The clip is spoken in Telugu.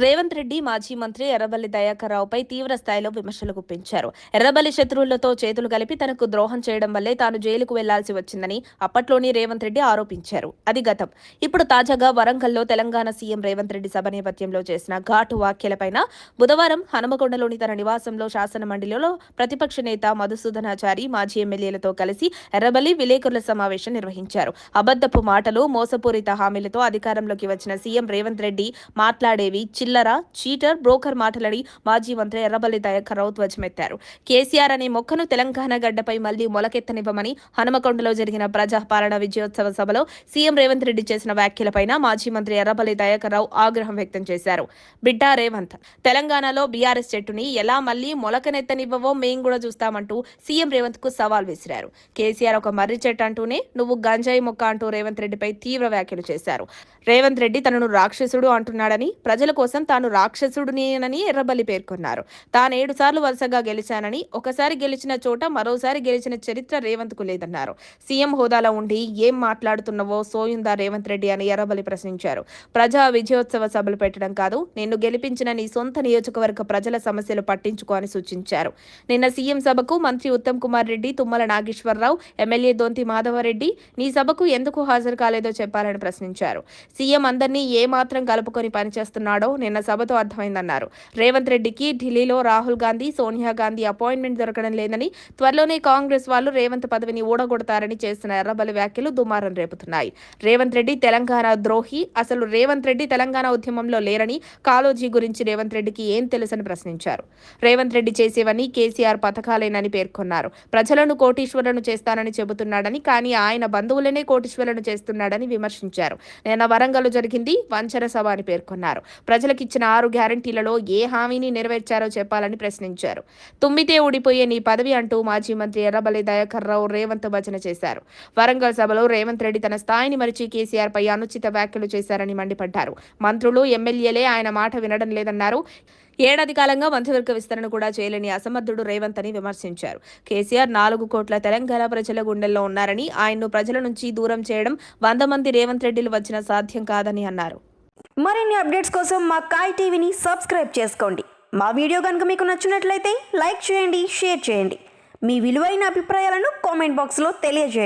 రేవంత్ రెడ్డి మాజీ మంత్రి ఎర్రబెల్లి దయాకర్ రావుపై తీవ్ర స్థాయిలో విమర్శలు గుప్పించారు. ఎర్రబెల్లి శత్రువులతో చేతులు కలిపి తనకు ద్రోహం చేయడం వల్లే తాను జైలుకు వెళ్లాల్సి వచ్చిందని అప్పట్లోని రేవంత్ రెడ్డి ఆరోపించారు. అది గతం. ఇప్పుడు తాజాగా వరంగల్లో తెలంగాణ సీఎం రేవంత్ రెడ్డి సభ నేపథ్యంలో చేసిన ఘాటు వ్యాఖ్యలపైన బుధవారం హనుమకొండలోని తన నివాసంలో శాసనమండలిలో ప్రతిపక్ష నేత మధుసూదనాచారి మాజీ ఎమ్మెల్యేలతో కలిసి ఎర్రబెల్లి విలేకరుల సమావేశం నిర్వహించారు. అబద్ధపు మాటలు, మోసపూరిత హామీలతో అధికారంలోకి వచ్చిన సీఎం రేవంత్ రెడ్డి మాట్లాడేవి చిల్లర, చీటర్, బ్రోకర్ మాటలని మాజీ మంత్రి ఎర్రబెల్లి దయాకర్ రావు ధ్వజమెత్తారు. కేసీఆర్ అనే మొక్కను తెలంగాణ గడ్డపై మళ్లీ మొలకెత్తనివ్వమని హనుమకొండలో జరిగిన ప్రజాపాలన విజయోత్సవ సభలో సీఎం రేవంత్ రెడ్డి చేసిన వ్యాఖ్యలపైన మాజీ మంత్రి ఎర్రబెల్లి దయాకర్ రావు ఆగ్రహం వ్యక్తం చేశారు. బిడ్డా రేవంత్, తెలంగాణలో బీఆర్ఎస్ చెట్టుని ఎలా మళ్లీ మొలకనెత్తనివ్వవో మేం కూడా చూస్తామంటూ సీఎం రేవంత్ కు సవాల్ విసిరారు. కేసీఆర్ ఒక మర్రి చెట్టు అంటూనే నువ్వు గంజాయి మొక్క అంటూ రేవంత్ రెడ్డిపై తీవ్ర వ్యాఖ్యలు చేశారు. రేవంత్ రెడ్డి తనను రాక్షసుడు అంటున్నాడని, ప్రజల కోసం తాను రాక్షసుడినేనని ఎర్రబెల్లి పేర్కొన్నారు. తాను 7 సార్లు వరుసగా గెలిచానని, ఒకసారి గెలిచిన చోట మరోసారి గెలిచిన చరిత్ర రేవంత్ కు లేదన్నారు. సీఎం హోదాలో ఉండి ఏం మాట్లాడుతున్నావో సోయుందా రేవంత్ రెడ్డి అని ఎర్రబెల్లి ప్రశ్నించారు. ప్రజా విజయోత్సవ సభలు పెట్టడం కాదు, నిన్ను గెలిపించిన నీ సొంత నియోజకవర్గ ప్రజల సమస్యలు పట్టించుకో అని సూచించారు. నిన్న సీఎం సభకు మంత్రి ఉత్తమ్ కుమార్ రెడ్డి, తుమ్మల నాగేశ్వరరావు, ఎమ్మెల్యే దొంతి మాధవరెడ్డి నీ సభకు ఎందుకు హాజరు కాలేదో చెప్పాలని ప్రశ్నించారు. సీఎం అందరినీ ఏ మాత్రం కలుపుకొని పనిచేస్తున్నాడో నిన్న సభతో అర్థమైందన్నారు. రేవంత్ రెడ్డికి ఢిల్లీలో రాహుల్ గాంధీ, సోనియా గాంధీ అపాయింట్మెంట్ దొరకడం లేదని, త్వరలోనే కాంగ్రెస్ వాళ్ళు రేవంత్ పదవిని ఊడగొడతారని చేసిన ఎర్రబెల్లి వ్యాఖ్యలు దుమారం రేపుతున్నాయి. రేవంత్ రెడ్డి తెలంగాణ ద్రోహి, అసలు రేవంత్ రెడ్డి తెలంగాణ ఉద్యమంలో లేరని, కాళోజీ గురించి రేవంత్ రెడ్డికి ఏం తెలుసని ప్రశ్నించారు. రేవంత్ రెడ్డి చేసేవన్నీ కేసీఆర్ పథకాలేనని పేర్కొన్నారు. ప్రజలను కోటీశ్వరులను చేస్తానని చెబుతున్నాడని, కానీ ఆయన బంధువులనే కోటీశ్వరులను చేస్తున్నాడని విమర్శించారు. నిన్న వరంగల్లో జరిగింది వంచన సభ అని పేర్కొన్నారు. ప్రజలకిచ్చిన 6 గ్యారంటీలలో ఏ హామీని నెరవేర్చారో చెప్పాలని ప్రశ్నించారు. తుమ్మితే ఊడిపోయే నీ పదవి అంటూ మాజీ మంత్రి ఎర్రబెల్లి దయాకర్ రావు రేవంత్ భజన చేశారు. వరంగల్ సభలో రేవంత్ రెడ్డి తన స్థాయిని మరిచి కేసీఆర్ పై అనుచిత వ్యాఖ్యలు చేశారని మండిపడ్డారు. మంత్రులు, ఎమ్మెల్యేలే ఆయన మాట వినడం లేదన్నారు. ఏడాది కాలంగా మంత్రివర్గ విస్తరణ కూడా చేయలేని అసమర్థుడు రేవంత్ అని విమర్శించారు. కేసీఆర్ 4 కోట్ల తెలంగాణ ప్రజల గుండెల్లో ఉన్నారని, ఆయన్ను ప్రజల నుంచి దూరం చేయడం 100 మంది రేవంత్ రెడ్డిలు వచ్చిన సాధ్యం కాదని అన్నారు. మరిన్ని అప్డేట్స్ కోసం మా కాయ్ టీవీని సబ్స్క్రైబ్ చేసుకోండి. మా వీడియో కనుక మీకు నచ్చినట్లయితే లైక్ చేయండి, షేర్ చేయండి. మీ విలువైన అభిప్రాయాలను కామెంట్ బాక్స్లో తెలియజేయండి.